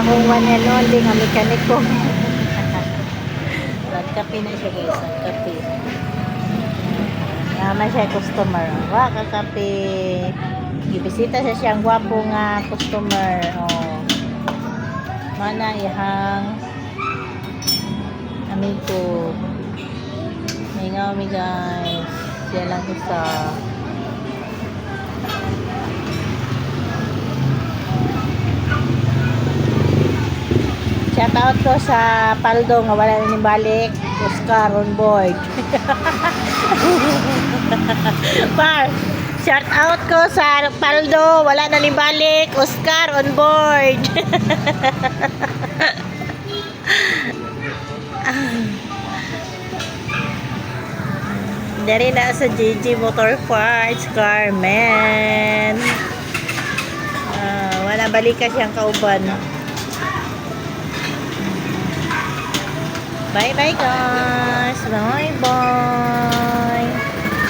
akong one and only nga mekaniko. Nagkape na siya guys, nagkape. Naman siya customer. Wa kakape. Gibisita siya siyang gwapo nga customer. Oh. Mana ihang amigo. Mingaw mi guys. Siya lang isa. Shout out ko sa Paldo nga wala na ni balik. Oscar on board. Par, shout out ko sa Paldo wala na ni balik. Oscar on board. Dari na sa JJ Motor Parts, Carmen. Wala balik ka siyang kauban. Bye bye guys.